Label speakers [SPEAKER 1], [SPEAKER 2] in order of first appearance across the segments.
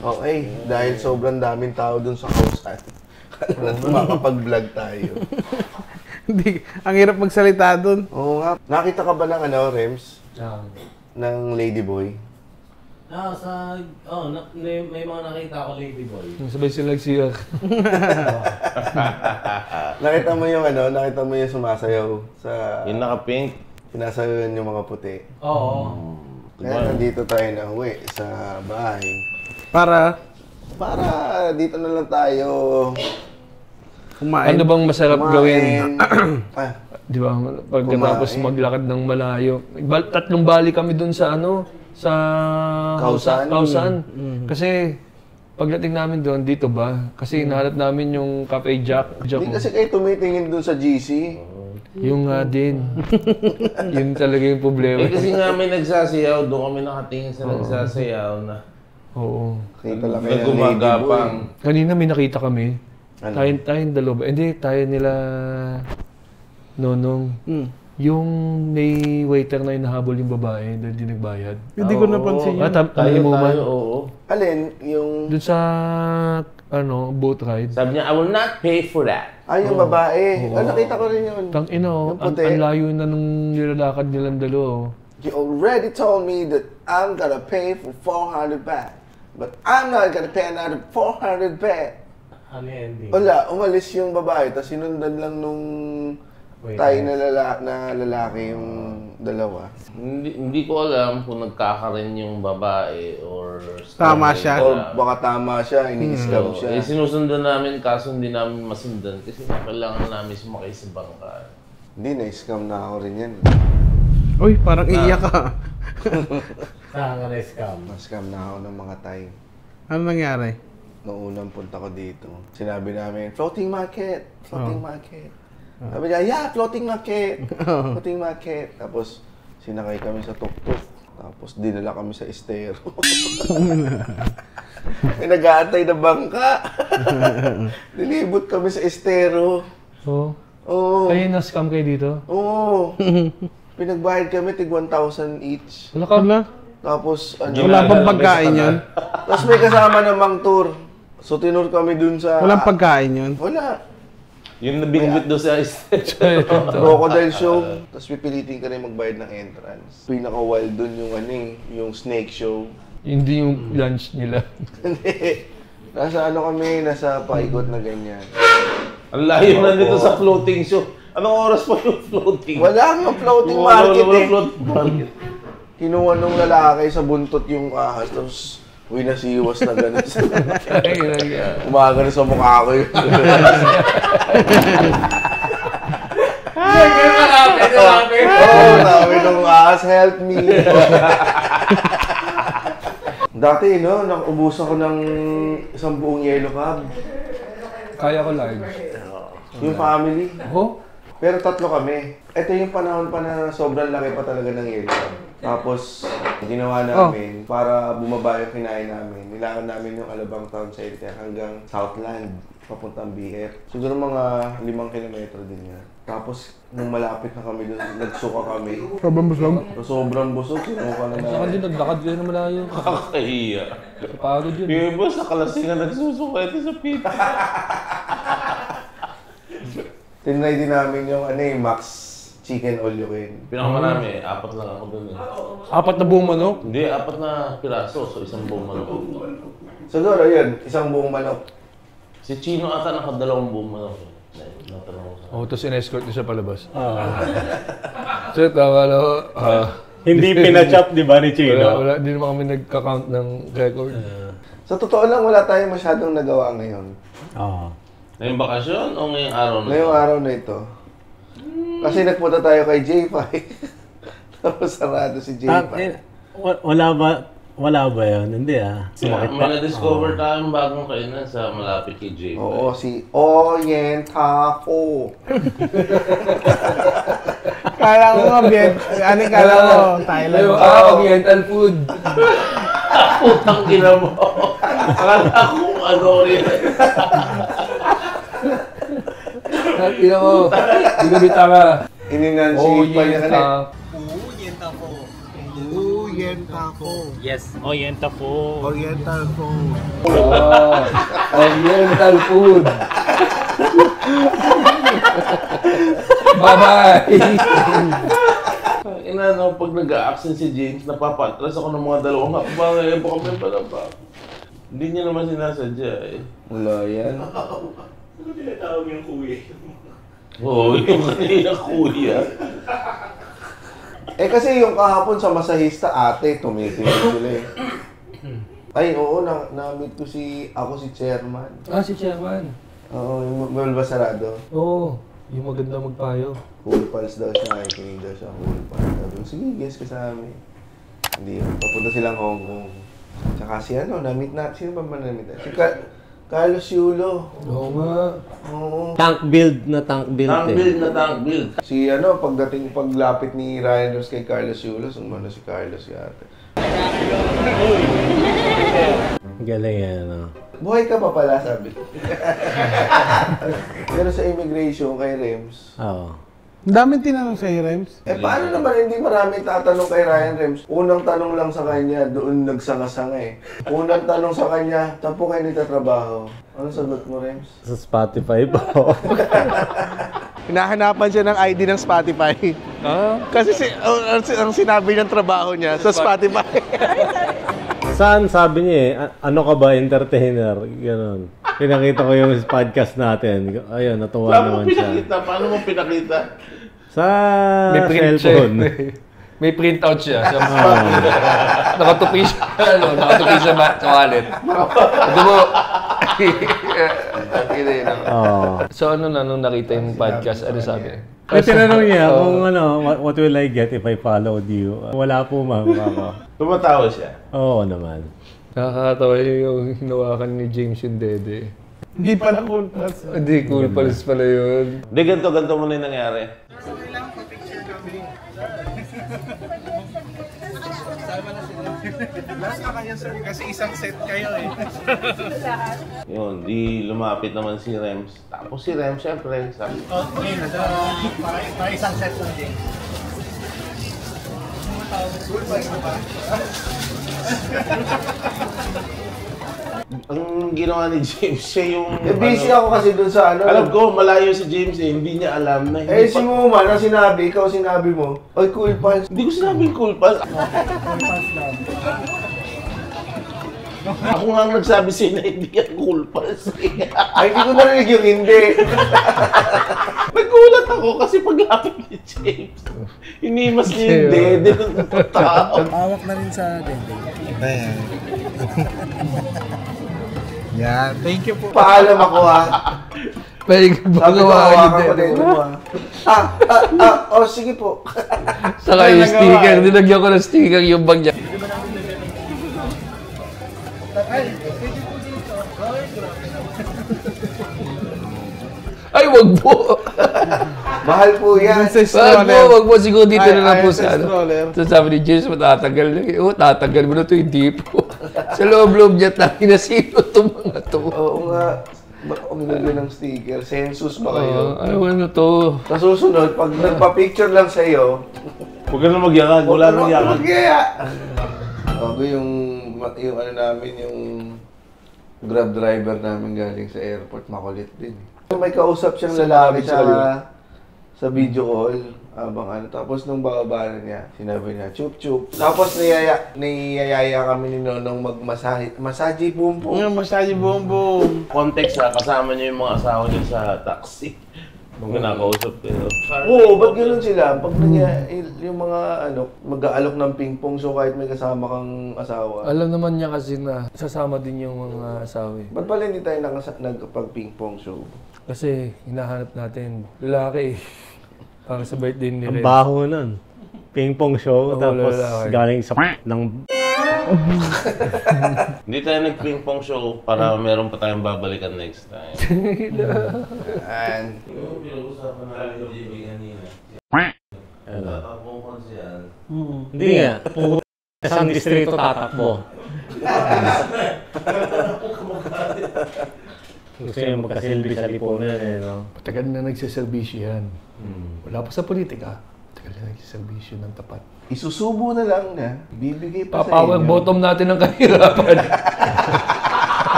[SPEAKER 1] Okay, dahil sobrang daming tao dun sa househan, makapag-vlog tayo.
[SPEAKER 2] Hindi, ang hirap magsalita dun.
[SPEAKER 1] Oo nga. Nakita ka ba ng Rems? Ng Ladyboy?
[SPEAKER 3] May mga nakita ako Ladyboy.
[SPEAKER 4] Sabay sila nagsiyak.
[SPEAKER 1] Nakita mo yung sumasayaw sa...
[SPEAKER 5] Yung naka-pink?
[SPEAKER 1] Sinasayawan yung mga puti.
[SPEAKER 3] Oo.
[SPEAKER 1] Kaya nandito tayo na uwi sa bahay.
[SPEAKER 2] Para
[SPEAKER 1] dito na lang tayo
[SPEAKER 2] kumain.
[SPEAKER 4] Ano bang masarap gawin? Di ba? Pagkatapos
[SPEAKER 1] Kumain.
[SPEAKER 4] maglakad ng malayo. Tatlong bali kami dun sa sa Kausan. Kasi pagdating namin doon, dito ba? Kasi nahanap namin yung Cafe Jack.
[SPEAKER 1] Hindi kasi kayo tumitingin dun sa GC.
[SPEAKER 4] Yung nga din. Yun talaga yung problema.
[SPEAKER 5] Kasi nga may nagsasayaw, doon kami nakatingin sa nagsasayaw na
[SPEAKER 4] Oo.
[SPEAKER 1] Kita lang kayo ng
[SPEAKER 5] gumagapang.
[SPEAKER 4] Kanina may nakita kami.
[SPEAKER 1] Ano?
[SPEAKER 4] Tayong dalawa. Hindi, tayo nila Nonong. Yung may waiter na inahabol yung babae dahil di nagbayad.
[SPEAKER 2] Hindi ko napansin yun.
[SPEAKER 4] Tayo mo man.
[SPEAKER 5] Oo.
[SPEAKER 1] Alin? Yung...
[SPEAKER 4] Doon sa boat ride.
[SPEAKER 5] Sabi niya, I will not pay for that.
[SPEAKER 1] Ay, yung babae. Nakita ko rin yun.
[SPEAKER 4] Tang ina,
[SPEAKER 1] Yung
[SPEAKER 4] ang
[SPEAKER 1] puti.
[SPEAKER 4] layo na nung nilalakad nilang dalawa.
[SPEAKER 1] You already told me that I'm gonna pay for 400 baht. But I'm not gonna pay another 400 baht.
[SPEAKER 3] Ano yung ending?
[SPEAKER 1] Wala, umalis yung babae, tapos sinundan lang nung tayo na lalaki yung dalawa.
[SPEAKER 5] Hindi ko alam kung nagkakaroon yung babae or...
[SPEAKER 2] Tama siya.
[SPEAKER 1] Or baka tama siya, ini-scam siya.
[SPEAKER 5] Sinusundan namin kaso hindi namin masundan kasi kailangan namin sumakay sa bangka.
[SPEAKER 1] Hindi, na-scam na ako rin yan.
[SPEAKER 2] Uy, parang iyak ka.
[SPEAKER 3] Saan ka na-scam?
[SPEAKER 1] Na-scam na ako ng mga Thai.
[SPEAKER 2] Ano nangyari?
[SPEAKER 1] Noong unang punta ko dito, sinabi namin, floating market, floating market. Sabi niya, yeah, floating market, floating market. Tapos, sinakay kami sa tuk-tuk. Tapos, dinala kami sa estero. May nag-aantay na bangka. Nilibot kami sa estero.
[SPEAKER 4] Oo.
[SPEAKER 1] Oo.
[SPEAKER 4] Kayo na-scam kayo dito?
[SPEAKER 1] Oo. Pinagbayad kami, tig 1,000 each.
[SPEAKER 4] Wala ka?
[SPEAKER 2] Wala.
[SPEAKER 1] Tapos,
[SPEAKER 2] Wala bang pagkain yun?
[SPEAKER 1] Tapos may kasama namang tour. So, tinur kami dun sa...
[SPEAKER 2] Walang pagkain yun?
[SPEAKER 1] Wala.
[SPEAKER 5] Yung nabingbit doon sa
[SPEAKER 1] Crocodile show. Tapos pipilitin ka rin magbayad ng entrance. Pinaka-wild dun yung yung snake show.
[SPEAKER 4] Hindi yung lunch nila.
[SPEAKER 1] Hindi. Nasa nasa paikot na ganyan.
[SPEAKER 5] Ang layo na dito sa floating show. Anong oras pa yung floating?
[SPEAKER 1] Wala nga floating market eh. Kinuha nung lalaki sa buntot yung ahas, tapos nasiwas na gano'n. Umaga na sa mukha ko yun. Oo, sabi nung ahas, help me. Dati, nakubos ako ng isang buong yellow cab.
[SPEAKER 4] Kaya ko large.
[SPEAKER 1] Yung family.
[SPEAKER 4] Oh?
[SPEAKER 1] Pero 3 kami. Ito yung panahon pa na sobrang laki pa talaga ng yellow cab. Tapos, ginawa namin para bumaba yung kinain namin. Nilakad namin yung Alabang Town Center hanggang Southland, papuntang BF. Siguro mga 5 kilometro din yan. Tapos, nung malapit na kami doon, nagsuka kami.
[SPEAKER 2] Sobrang busog.
[SPEAKER 1] So, sobrang busog, sinuka na
[SPEAKER 4] Saka
[SPEAKER 1] namin.
[SPEAKER 4] din, naglakad kayo na malayo.
[SPEAKER 5] Kakahiya.
[SPEAKER 4] Pagod yun.
[SPEAKER 5] Yung iba sa kalasingan nagsusukete sa pita.
[SPEAKER 1] Tinry din namin yung Max Chicken All You Can.
[SPEAKER 5] Pinakamarami, 4 lang ako doon.
[SPEAKER 4] 4 na buong manok?
[SPEAKER 5] Hindi, 4 na piraso, so isang buong manok.
[SPEAKER 1] Siguro, yun, isang buong manok.
[SPEAKER 5] Si Chino ata nakadalawang buong manok. Natanong ko sa
[SPEAKER 4] Oo, tapos in-escort niya siya palabas. So, tama na ako.
[SPEAKER 3] Hindi pinachop, di ba, ni Chino?
[SPEAKER 4] Wala, hindi naman kami nagka-count ng record.
[SPEAKER 1] Sa totoo lang, wala tayong masyadong nagawa ngayon.
[SPEAKER 3] Oo.
[SPEAKER 5] ngayong bakasyon o ngayong araw na?
[SPEAKER 1] Ngayong araw na ito. Kasi nagpunta tayo kay J5. Tapos sarado si J5.
[SPEAKER 3] Wala ba yun? Hindi Sumakit pa.
[SPEAKER 5] May na-discover tayong bagong kainan sa malapit kay Jay.
[SPEAKER 1] Oo, si Orientaco.
[SPEAKER 2] Kala ko nga, ano kala ko? Thailand.
[SPEAKER 4] Oriental food.
[SPEAKER 5] Putang ina mo. Akala ko ano rin.
[SPEAKER 4] Ina mo, hindi ka bitara.
[SPEAKER 1] Ininansiate pa niya kanina.
[SPEAKER 3] Yes, Oriental po.
[SPEAKER 2] Oriental food.
[SPEAKER 4] Oriental food. Bye-bye.
[SPEAKER 5] Ina, no, pag nag-a-accent si James, napapatras ako ng mga dalawang hakbang. Baka may palapa. Hindi niya naman sinasadya eh.
[SPEAKER 1] Wala yan.
[SPEAKER 3] Ano tinatawag yung kuya?
[SPEAKER 5] Oo, yung kanina kuya.
[SPEAKER 1] Eh kasi yung kahapon sa masahista ate, tumitingin sila eh. Ay, oo, na-meet ko ako si Chairman.
[SPEAKER 4] Si Chairman.
[SPEAKER 1] Oo, yung Manuel Basarado.
[SPEAKER 4] Oo, yung maganda magpayo.
[SPEAKER 1] Cool Pals daw siya, nakikinig daw siya, Cool Pals. Sabi ko, sige, guess ka sa amin. Hindi yun, papunta silang Hong Kong. Tsaka si na-meet na, sino ba na-meet na? Si Carlos Yulo.
[SPEAKER 4] Oo nga.
[SPEAKER 1] Oo.
[SPEAKER 3] Tank build na tank build
[SPEAKER 5] Tank build na tank build.
[SPEAKER 1] Si paglapit ni Ryan Ross kay Carlos Yulo, sumano si Carlos yata.
[SPEAKER 3] Galing yan,
[SPEAKER 1] Buhay ka pa pala, sabi. Pero sa immigration kay Rems,
[SPEAKER 3] Oo.
[SPEAKER 2] Ang daming tinanong sa'yo, Rems.
[SPEAKER 1] paano naman hindi marami tatanong kay Ryan Rems? Unang tanong lang sa kanya, doon nagsanga-sanga eh. Unang tanong sa kanya, saan po kayo nagtatrabaho? Ano sagot mo, Rems?
[SPEAKER 3] Sa Spotify po.
[SPEAKER 2] Hinahanapan siya ng ID ng Spotify. Kasi ang sinabi niyang trabaho niya sa Spotify.
[SPEAKER 3] Saan sabi niya ano ka ba, entertainer? Ganon. Pinakita ko yung podcast natin. Ayun, natuwa
[SPEAKER 5] Paano mo
[SPEAKER 3] naman siya.
[SPEAKER 5] pinakita? Paano mo pinakita?
[SPEAKER 3] Sa
[SPEAKER 4] May print
[SPEAKER 3] cellphone.
[SPEAKER 4] May printout siya. Nakatupi siya. Nakatupi siya sa wallet. Ito mo. So nung nakita yung podcast, ano sabi?
[SPEAKER 3] May tinanong niya kung what will I get if I followed you? Wala po, ma'am.
[SPEAKER 5] Tumatawa siya.
[SPEAKER 3] Oo naman.
[SPEAKER 4] Nakakatawa yung hinawakan ni James yung dede.
[SPEAKER 2] Hindi pala cool pals.
[SPEAKER 4] Hindi, cool pals pala yun.
[SPEAKER 5] Hindi, ganito muna yung nangyari.
[SPEAKER 2] Last na kayo, sir. Kasi isang set kayo eh.
[SPEAKER 5] Yun, di lumapit naman si Rems. Tapos si Rems, syempre, sabi,
[SPEAKER 2] Para isang set lang din.
[SPEAKER 5] ang ginawa ni James, siya yung...
[SPEAKER 1] busy ako kasi dun sa
[SPEAKER 5] Alam ko, malayo si James eh, hindi niya alam na hindi
[SPEAKER 1] si Muma, na sinabi, ikaw sinabi mo, ay Cool Pals.
[SPEAKER 5] Hindi ko sinabing cool pals. Ako nga ang nagsabi sa'yo na hindi yan cool pals eh.
[SPEAKER 1] Ay, hindi ko narinig yung hindi.
[SPEAKER 5] Nagulat ako kasi paglapit ni James, hinimas niya yung dede ng tao.
[SPEAKER 2] Hawak na rin sa dende. Ayan. Yan. Thank you po.
[SPEAKER 1] Paalam ako ha.
[SPEAKER 4] Pwede ka ba
[SPEAKER 1] Sabi ko,
[SPEAKER 4] gawa
[SPEAKER 1] hawakan ko
[SPEAKER 4] yung
[SPEAKER 1] din
[SPEAKER 4] dede
[SPEAKER 1] mo
[SPEAKER 4] mo?
[SPEAKER 1] ha. Sige po.
[SPEAKER 4] Saka yung sticker, dinagyan ko ng sticker yung bag niya. Ay, wag po!
[SPEAKER 1] Mahal po yan.
[SPEAKER 4] Wag mo, siguro dito na lang po sa
[SPEAKER 2] stroller.
[SPEAKER 4] So sabi ni James, matatagal na. Tatagal mo na to, hindi po. Sa loob-loob niya, tayo na sino itong mga to.
[SPEAKER 1] Oo nga. Ba't ako nilagyan ng sticker? Census ba kayo?
[SPEAKER 4] Ay, ano to?
[SPEAKER 1] Sa susunod, pag nagpa-picture lang sa'yo,
[SPEAKER 5] Huwag ka na magyakag, wala nang yakag.
[SPEAKER 1] Bago yung ano namin, yung Grab driver namin galing sa airport, makulit din. May kausap siyang lalaki sa video call. Tapos nung bababa na niya, sinabi niya, chup chup. Tapos niyayaya kami ni Nonong massage boom boom.
[SPEAKER 2] Yung massage boom boom.
[SPEAKER 5] Context kasama niyo yung mga asawa niyo sa taxi. Nung kinakausap kayo.
[SPEAKER 1] Oo, ba't gano'n sila? Pag yung mga mag-aalok ng ping-pong, so kahit may kasama kang asawa.
[SPEAKER 4] Alam naman niya kasi na sasama din yung mga asawa.
[SPEAKER 1] Ba't pala hindi tayo nagpag-ping-pong show?
[SPEAKER 4] Kasi hinahanap natin lalaki para sa birthday ni
[SPEAKER 3] Ang
[SPEAKER 4] Red.
[SPEAKER 3] baho nun. Ping-pong show,
[SPEAKER 4] Oo,
[SPEAKER 3] tapos
[SPEAKER 4] lalaki.
[SPEAKER 3] galing sa ng...
[SPEAKER 5] Hindi tayo nag-ping pong show para meron pa tayong babalikan next time.
[SPEAKER 1] And,
[SPEAKER 5] Yung pinag-usapan namin yung JB kanina. Tatakbong konsyal.
[SPEAKER 3] Hindi nga. Isang distrito tatakbo. Gusto yung magkasilbi sa lipunan eh, no?
[SPEAKER 4] Matagal na nagsiservisyo yan. Wala pa sa politika. Matagal na nagsiservisyo ng tapat.
[SPEAKER 1] isusubo na lang niya, bibigay pa sa
[SPEAKER 4] Papower
[SPEAKER 1] inyo.
[SPEAKER 4] bottom natin ng kahirapan.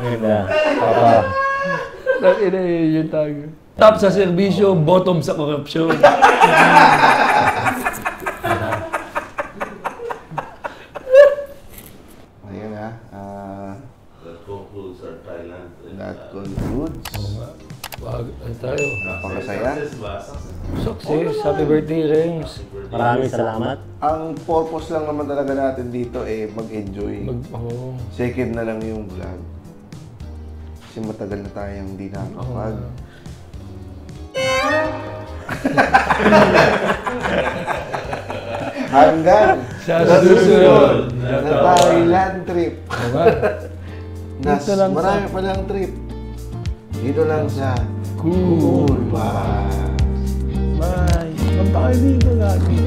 [SPEAKER 3] Ganda. Papa.
[SPEAKER 4] Nakina yun tayo. Top sa serbisyo, bottom sa korupsyon.
[SPEAKER 1] Ayan ha.
[SPEAKER 5] That concludes our Thailand trip.
[SPEAKER 1] That concludes.
[SPEAKER 4] Wag, ano tayo?
[SPEAKER 1] Napakasaya.
[SPEAKER 5] Success ba? Success.
[SPEAKER 4] Success. Happy birthday, Rengs.
[SPEAKER 3] Maraming salamat.
[SPEAKER 1] Ang purpose lang naman talaga natin dito eh mag-enjoy. Second na lang yung vlog. Kasi matagal na tayong hindi nakakapag. Hanggang
[SPEAKER 4] Sa susunod
[SPEAKER 1] na Thailand trip. Nas,
[SPEAKER 4] Dito lang
[SPEAKER 1] marami pa lang trip. Dito lang sa
[SPEAKER 4] Cool.
[SPEAKER 1] Bye.
[SPEAKER 4] Bye. Punta kayo dito lagi.